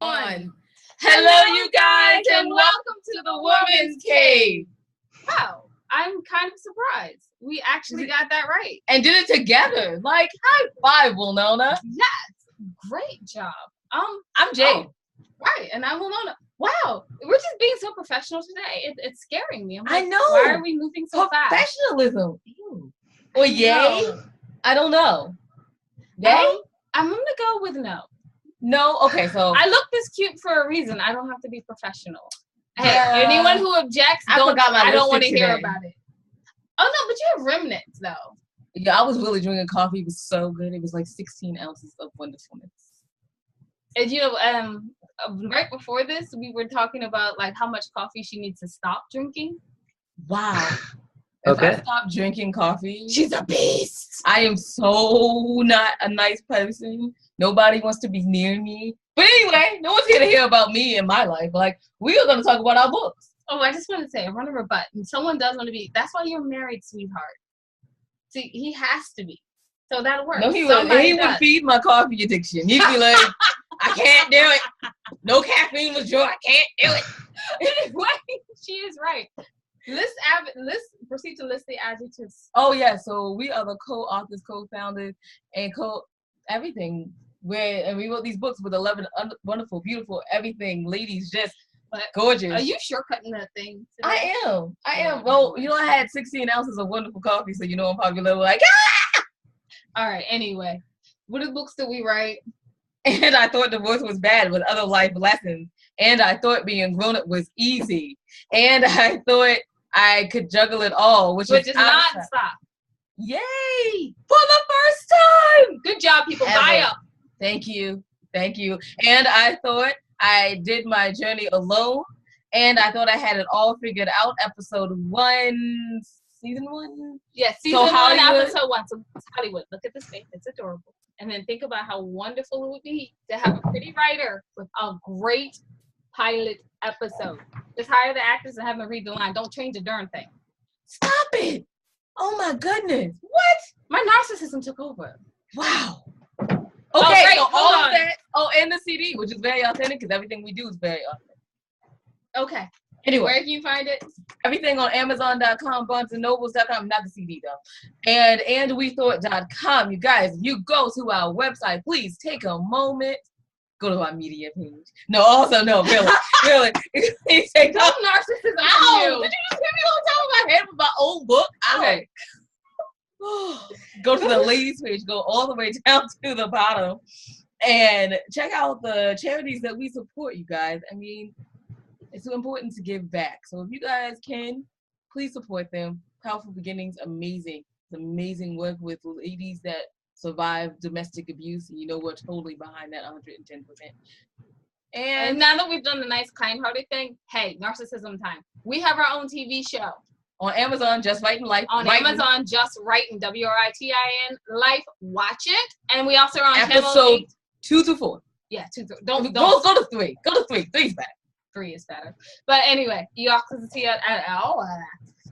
On. Hello, you guys, and welcome to the Woman's Cave. Wow, I'm kind of surprised. We actually got that right. And did it together. Like, high five, Winona. Yes, great job. I'm Jade. Right, and I'm Winona. Wow, we're just being so professional today. It's scaring me. I'm like, I know. Why are we moving so fast? Professionalism. Ew. Or yay? I don't know. Yay? I'm gonna go with no. No? Okay, so. I look this cute for a reason. I don't have to be professional. Hey, anyone who objects, I don't want to hear about it. Oh, no, but you have remnants, though. Yeah, I was really drinking coffee. It was so good. It was like 16 ounces of wonderfulness. And, you know, right before this, we were talking about, like, how much coffee she needs to stop drinking. Wow. Okay. If I stop drinking coffee, she's a beast. I am so not a nice person. Nobody wants to be near me. But anyway, no one's here to hear about me and my life. Like, we are going to talk about our books. Oh, I just want to say, I run a rebut. And someone does want to be. That's why you're married, sweetheart. See, he has to be. So that'll work. No, he would feed my coffee addiction. He'd be like, I can't do it. No caffeine was joy. I can't do it. She is right. Proceed to list the adjectives. Oh, yeah. So we are the co-authors, co-founders, and everything. And we wrote these books with 11 wonderful, beautiful, everything ladies, just gorgeous. Are you shortcutting that thing today? I am. Well, you know, I had 16 ounces of wonderful coffee, so you know I'm probably a little like, ah! All right, anyway. What books did we write? And I thought divorce was bad with other life lessons. And I thought being grown up was easy. And I thought I could juggle it all, which is not stop. Yay! For the first time! Good job, people. Buy up. Thank you. And I thought I did my journey alone, and I thought I had it all figured out. Episode 1, season 1? Yes, season 1, episode 1. So Hollywood, look at this face. It's adorable. And then think about how wonderful it would be to have a pretty writer with a great pilot episode. Just hire the actors and have them read the line. Don't change a darn thing. Stop it! Oh my goodness. What? My narcissism took over. Wow. Okay, so all of that. Oh, and the CD, which is very authentic because everything we do is very authentic. Okay. Anyway. Where can you find it? Everything on Amazon.com, BarnesandNobles.com, not the CD though. And andwethought.com. You guys, if you go to our website, please take a moment. Go to our media page. No, also, no, really. Please take no narcissism. Ow! Did you just hear me on top of my head with my old book? Okay. Go to the ladies page, go all the way down to the bottom, and check out the charities that we support, you guys. I mean, it's so important to give back. So if you guys can, please support them. Powerful Beginnings, amazing. It's amazing work with ladies that survive domestic abuse, and you know we're totally behind that 110%. And now that we've done the nice, kind-hearted thing, hey, narcissism time. We have our own TV show. On Amazon, Just Writing Life. Amazon, Just Writing, WRITIN, Life. Watch it. And we also are on episode 2 to 4. Yeah, 2 to 4. Don't go to 3. Go to 3. 3's better. 3 is better. But anyway, you also see us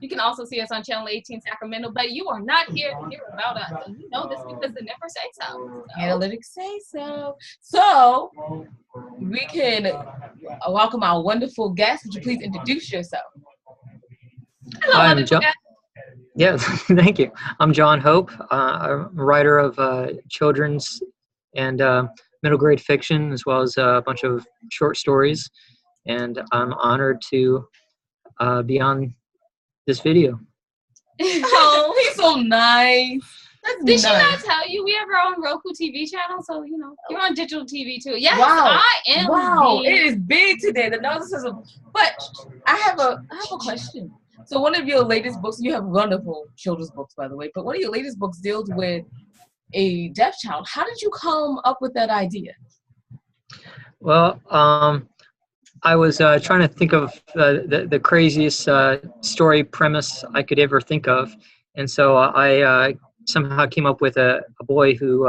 you can also see us on Channel 18 Sacramento, but you are not here to hear about us. And you know this because the never say so. Analytics say so. So we can welcome our wonderful guest. Would you please introduce yourself? Hello, I'm John. Yeah, thank you. I'm John Hope, a writer of children's and middle grade fiction, as well as a bunch of short stories. And I'm honored to be on this video. Oh, he's so nice. Did she not tell you we have our own Roku TV channel? So, you know, you're on digital TV too. Yes, wow. I am. Wow, it is big today, the narcissism. But I have a question. So one of your latest books, you have wonderful children's books, by the way, but one of your latest books deals with a deaf child. How did you come up with that idea? Well, I was trying to think of the craziest story premise I could ever think of. And so I somehow came up with a boy who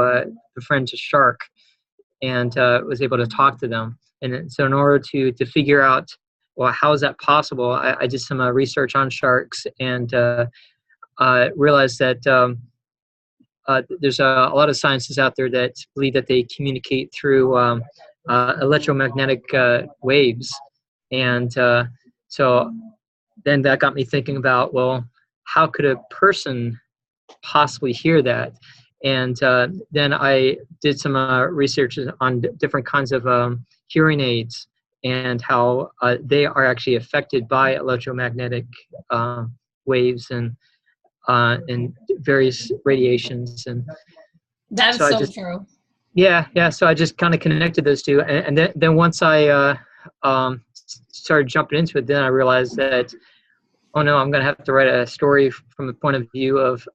befriends a shark and was able to talk to them. And so in order to figure out, well, how is that possible? I did some research on sharks and realized that there's a lot of scientists out there that believe that they communicate through electromagnetic waves. And so then that got me thinking about, well, how could a person possibly hear that? And then I did some research on different kinds of hearing aids and how they are actually affected by electromagnetic waves and various radiations. And That's so so true. yeah. So I just kind of connected those two, and then once I started jumping into it, then I realized that, oh no, I'm going to have to write a story from the point of view of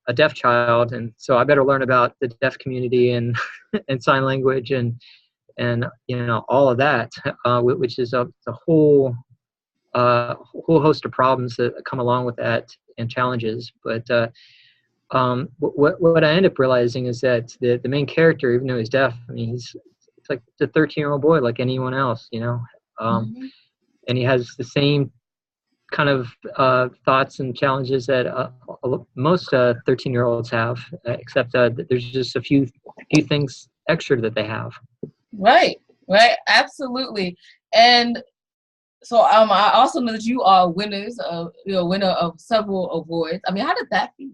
a deaf child, and so I better learn about the deaf community and and sign language and all of that, which is the whole host of problems that come along with that and challenges. But what I end up realizing is that the main character, even though he's deaf, I mean, it's like a 13-year-old boy like anyone else, and he has the same kind of thoughts and challenges that most 13-year-olds have, except that there's just a few things extra that they have. Right, absolutely. And so I also know that you are you're a winner of several awards. I mean, how did that feel?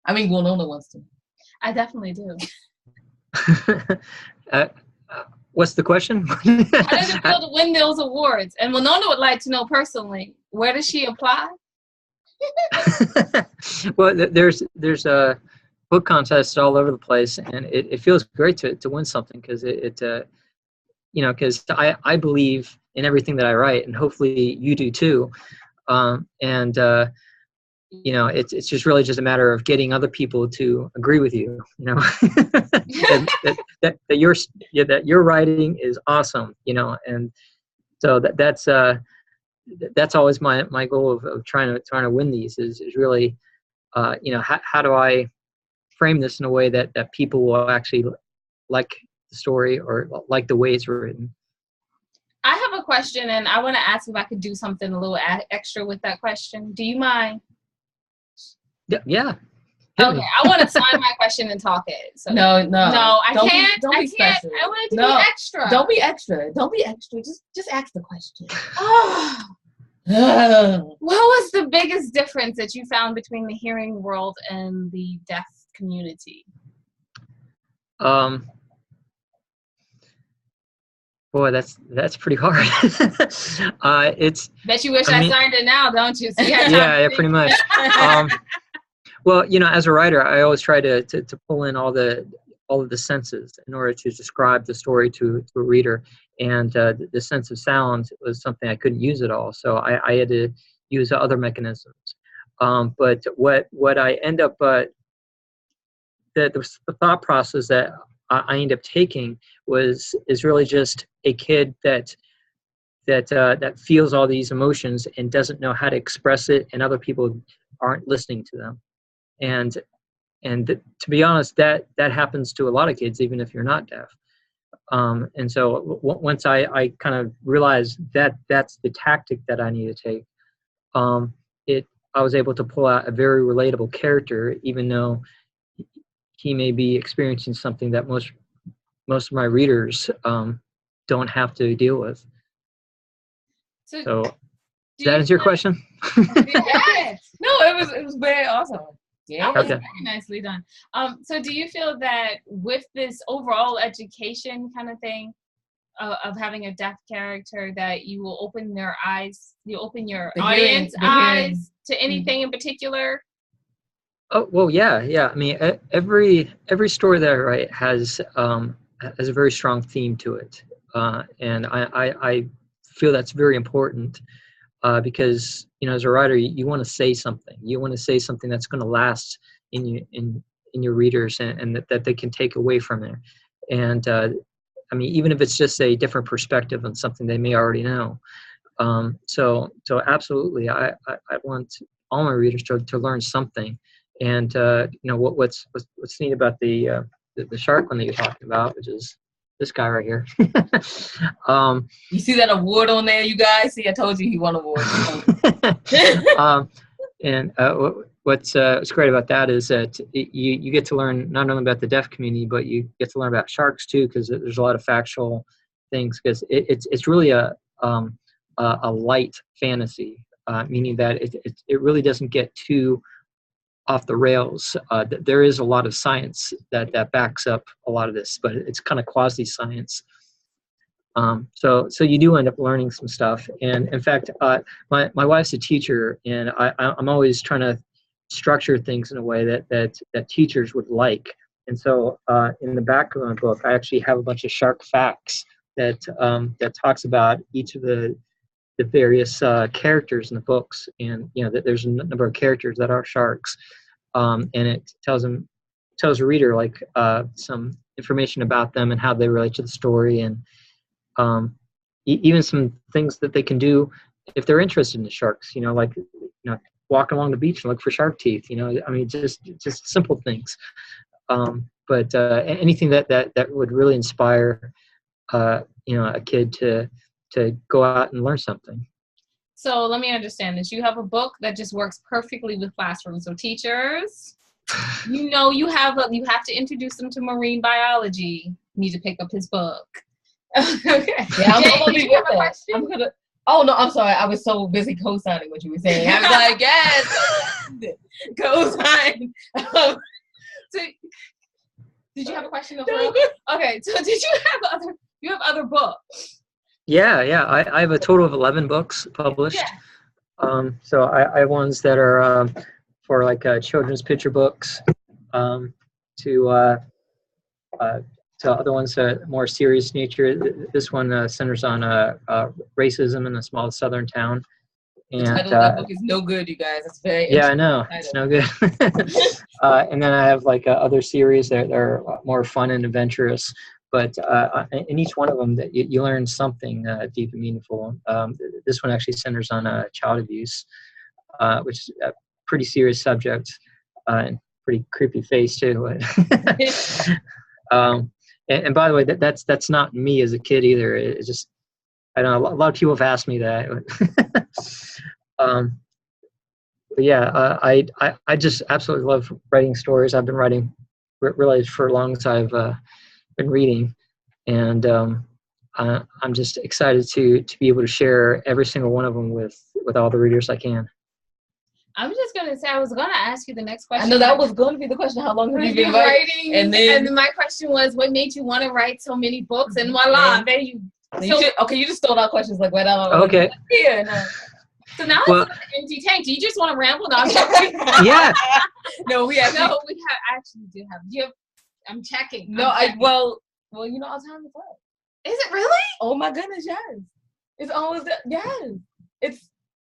I mean, Winona wants to. I definitely do. What's the question? How does it feel to win those awards? And Winona would like to know personally, where does she apply? Well, there's book contests all over the place, and it feels great to win something, because because I believe in everything that I write, and hopefully you do too. It's just really just a matter of getting other people to agree with you. that your writing is awesome. And so that's always my goal of trying to win these is really, how do I frame this in a way that people will actually like the story or like the way it's written. I have a question, and I want to ask if I could do something a little extra with that question. Do you mind? Yeah. Okay, I want to sign my question and talk it. So no, I can't. Don't be special. I want it to be extra. Don't be extra. Don't be extra. Just ask the question. Oh. What was the biggest difference that you found between the hearing world and the deaf community? Boy, that's pretty hard. It's. Bet you wish I signed it now, don't you? So yeah, pretty much. Well, as a writer, I always try to pull in all of the senses in order to describe the story to a reader, and the sense of sound was something I couldn't use at all. So I had to use other mechanisms. But what I end up the thought process that I end up taking is really just a kid that feels all these emotions and doesn't know how to express it, and other people aren't listening to them. And to be honest, that happens to a lot of kids, even if you're not deaf. And so once I kind of realized that that's the tactic that I need to take, I was able to pull out a very relatable character, even though he may be experiencing something that most of my readers don't have to deal with. So does that answer your question? Yes. No, it was very awesome. Yeah. That was very nicely done. So do you feel that with this overall education kind of thing of having a deaf character, that you will open their eyes, you open your audience eyes to anything in particular? Oh, well, yeah. I mean, every story that I write has a very strong theme to it, and I feel that's very important because as a writer, you want to say something. You want to say something that's going to last in your readers, and that they can take away from it. And I mean, even if it's just a different perspective on something they may already know. So absolutely, I want all my readers to learn something. And what's neat about the shark one that you're talking about, which is this guy right here. You see that award on there, you guys? See, I told you he won awards. And what's great about that is that you get to learn not only about the deaf community, but you get to learn about sharks too, because there's a lot of factual things, because it's really a light fantasy, meaning that it really doesn't get too off the rails. There is a lot of science that backs up a lot of this, but it's kind of quasi science. So you do end up learning some stuff. And in fact, my wife's a teacher, and I'm always trying to structure things in a way that teachers would like. And so in the back of my book, I actually have a bunch of shark facts that talks about each of the various characters in the books, and that there's a number of characters that are sharks, and it tells the reader like some information about them and how they relate to the story, and even some things that they can do if they're interested in the sharks. Like walk along the beach and look for shark teeth. I mean, just simple things. But anything that would really inspire a kid to go out and learn something. So let me understand this. You have a book that just works perfectly with classrooms. So teachers, you have to introduce them to marine biology. You need to pick up his book. Okay. Yeah, Jay, you have a question? Oh no, I'm sorry. I was so busy co-signing what you were saying. I was like, yes, co-sign. So, did you have a question? Okay. So did you have other books? Yeah. I have a total of 11 books published. Yeah. So I have ones that are for like children's picture books, to other ones more serious nature. This one centers on racism in a small southern town. And the title of that book is no good, you guys. It's very yeah, I know. It's no good. And then I have like other series that are more fun and adventurous. But in each one of them, that you learn something deep and meaningful. This one actually centers on child abuse, which is a pretty serious subject, and pretty creepy face too. And by the way, that's not me as a kid either. It's just, I know a lot of people have asked me that. But yeah, I just absolutely love writing stories. I've been writing really for as long as I've been reading, and I'm just excited to be able to share every single one of them with all the readers I can. I'm just going to say, I was going to ask you the next question. I know that was going to be the question. How long have you been writing? And then my question was, what made you want to write so many books? And voila, there you. You just stole out questions like right out. Okay. Yeah. No. So now it's an empty tank. Do you just want to ramble? No, I'm joking. Yeah. We actually do have. I'm checking. No, well, our time is up. Is it really? Oh my goodness, yes. It's always yes.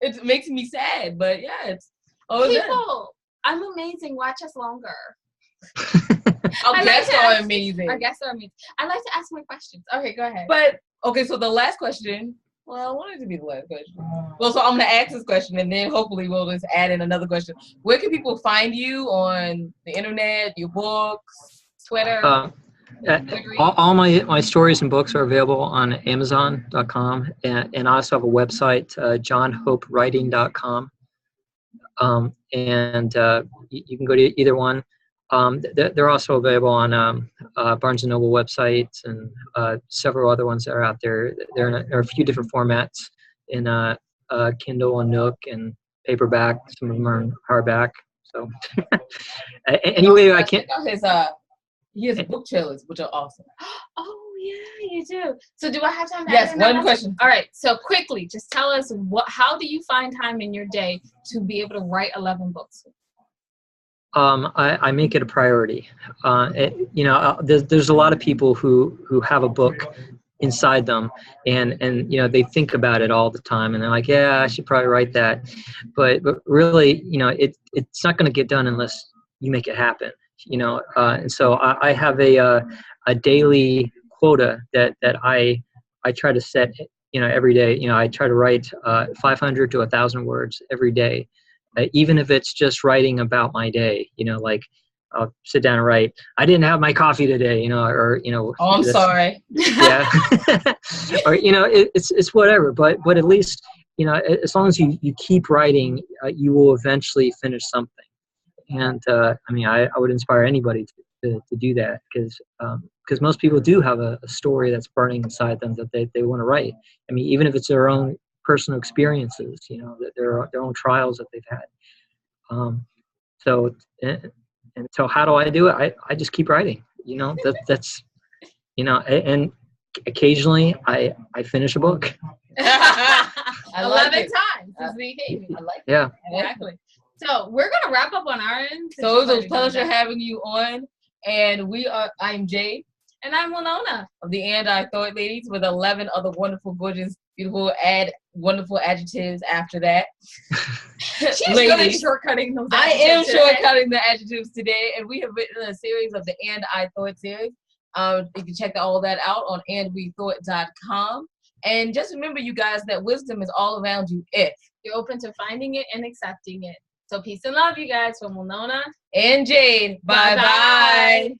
It makes me sad, but yeah, it's always people. I'm amazing. Watch us longer. Our guests are amazing. Our guests are amazing. I like to ask my questions. Okay, go ahead. But okay, so the last question. Well, I want it to be the last question. Well, so I'm gonna ask this question, and then hopefully we'll just add in another question. Where can people find you on the internet? Your books, Twitter. All my stories and books are available on Amazon.com, and I also have a website, johnhopewriting.com, and you can go to either one. They're also available on Barnes & Noble websites and several other ones that are out there. There are a few different formats in Kindle and Nook and paperback. Some of them are in hardback. So anyway, I can't. He has book trailers, which are awesome. Oh yeah, you do. So do I have time to Yes, one question. All right. So quickly, just tell us how do you find time in your day to be able to write 11 books? I make it a priority. There's a lot of people who have a book inside them, and they think about it all the time, and they're like, yeah, I should probably write that, but really, it's not going to get done unless you make it happen. And so I have a daily quota that I try to set, every day. I try to write 500 to 1,000 words every day, even if it's just writing about my day. Like I'll sit down and write, I didn't have my coffee today, or Oh, I'm sorry. Yeah. Or it's whatever. But at least as long as you keep writing, you will eventually finish something. And I would inspire anybody to do that, because most people do have a story that's burning inside them that they want to write. I mean, even if it's their own personal experiences, that their own trials that they've had. So how do I do it? I just keep writing. That's and occasionally I finish a book. 11 times is behavior. I like it. Yeah. Exactly. So we're gonna wrap up on our end. So it was a pleasure having you on, and I'm Jade, and I'm Winona of the And I Thought Ladies, with 11 other wonderful, gorgeous, beautiful, wonderful adjectives after that. She's really shortcutting those adjectives. I am shortcutting the adjectives today, and we have written a series of the And I Thought series. You can check all that out on andwethought.com. And just remember, you guys, that wisdom is all around you if you're open to finding it and accepting it. So peace and love, you guys, from Winona and Jade. Bye-bye.